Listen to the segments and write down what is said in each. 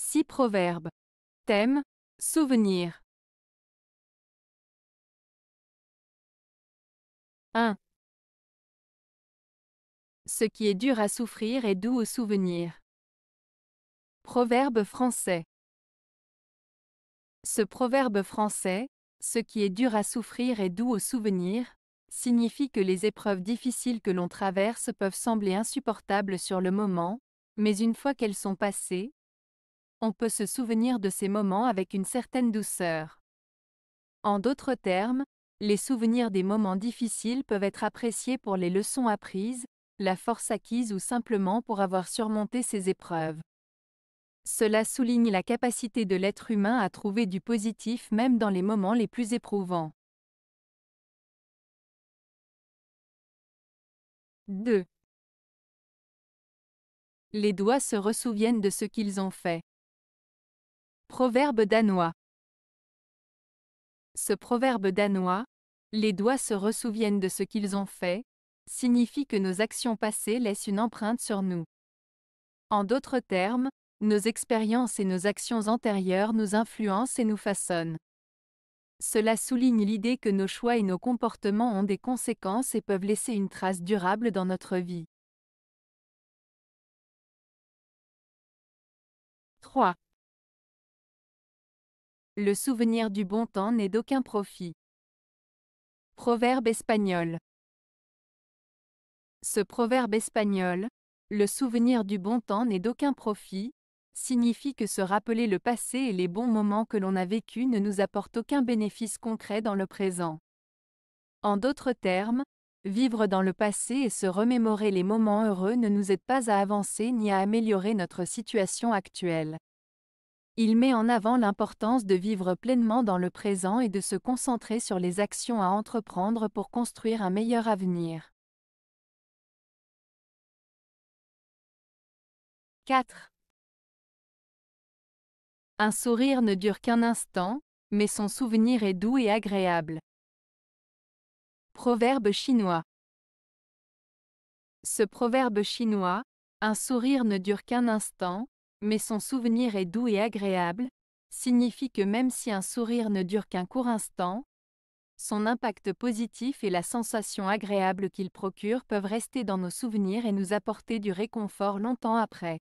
6 proverbes. Thème, souvenir. 1. Ce qui est dur à souffrir est doux au souvenir. Proverbe français. Ce proverbe français, ce qui est dur à souffrir est doux au souvenir, signifie que les épreuves difficiles que l'on traverse peuvent sembler insupportables sur le moment, mais une fois qu'elles sont passées, on peut se souvenir de ces moments avec une certaine douceur. En d'autres termes, les souvenirs des moments difficiles peuvent être appréciés pour les leçons apprises, la force acquise ou simplement pour avoir surmonté ces épreuves. Cela souligne la capacité de l'être humain à trouver du positif même dans les moments les plus éprouvants. 2. Les doigts se ressouviennent de ce qu'ils ont fait. Proverbe danois. Ce proverbe danois, les doigts se ressouviennent de ce qu'ils ont fait, signifie que nos actions passées laissent une empreinte sur nous. En d'autres termes, nos expériences et nos actions antérieures nous influencent et nous façonnent. Cela souligne l'idée que nos choix et nos comportements ont des conséquences et peuvent laisser une trace durable dans notre vie. 3. Le souvenir du bon temps n'est d'aucun profit. Proverbe espagnol. Ce proverbe espagnol, le souvenir du bon temps n'est d'aucun profit, signifie que se rappeler le passé et les bons moments que l'on a vécus ne nous apporte aucun bénéfice concret dans le présent. En d'autres termes, vivre dans le passé et se remémorer les moments heureux ne nous aide pas à avancer ni à améliorer notre situation actuelle. Il met en avant l'importance de vivre pleinement dans le présent et de se concentrer sur les actions à entreprendre pour construire un meilleur avenir. 4. Un sourire ne dure qu'un instant, mais son souvenir est doux et agréable. Proverbe chinois. Ce proverbe chinois, un sourire ne dure qu'un instant, mais son souvenir est doux et agréable, signifie que même si un sourire ne dure qu'un court instant, son impact positif et la sensation agréable qu'il procure peuvent rester dans nos souvenirs et nous apporter du réconfort longtemps après.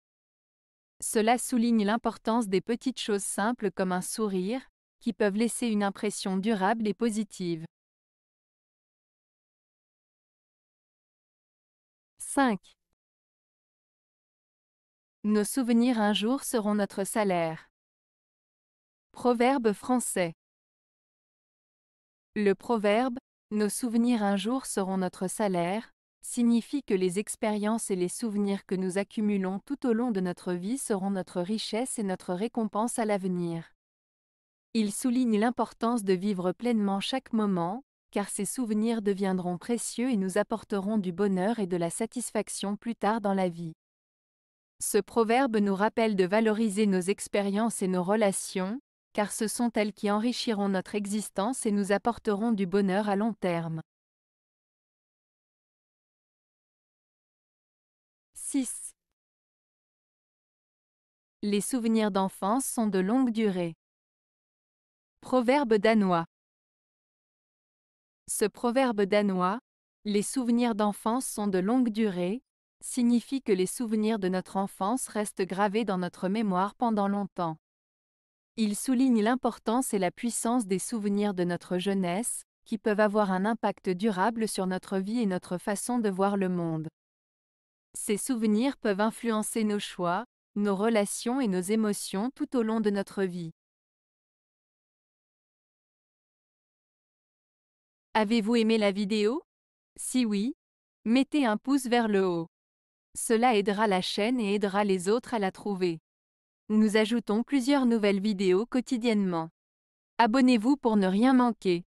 Cela souligne l'importance des petites choses simples comme un sourire, qui peuvent laisser une impression durable et positive. 5. Nos souvenirs un jour seront notre salaire. Proverbe français. Le proverbe « Nos souvenirs un jour seront notre salaire » signifie que les expériences et les souvenirs que nous accumulons tout au long de notre vie seront notre richesse et notre récompense à l'avenir. Il souligne l'importance de vivre pleinement chaque moment, car ces souvenirs deviendront précieux et nous apporteront du bonheur et de la satisfaction plus tard dans la vie. Ce proverbe nous rappelle de valoriser nos expériences et nos relations, car ce sont elles qui enrichiront notre existence et nous apporteront du bonheur à long terme. 6. Les souvenirs d'enfance sont de longue durée. Proverbe danois. Ce proverbe danois, les souvenirs d'enfance sont de longue durée, signifie que les souvenirs de notre enfance restent gravés dans notre mémoire pendant longtemps. Il souligne l'importance et la puissance des souvenirs de notre jeunesse, qui peuvent avoir un impact durable sur notre vie et notre façon de voir le monde. Ces souvenirs peuvent influencer nos choix, nos relations et nos émotions tout au long de notre vie. Avez-vous aimé la vidéo? Si oui, mettez un pouce vers le haut. Cela aidera la chaîne et aidera les autres à la trouver. Nous ajoutons plusieurs nouvelles vidéos quotidiennement. Abonnez-vous pour ne rien manquer.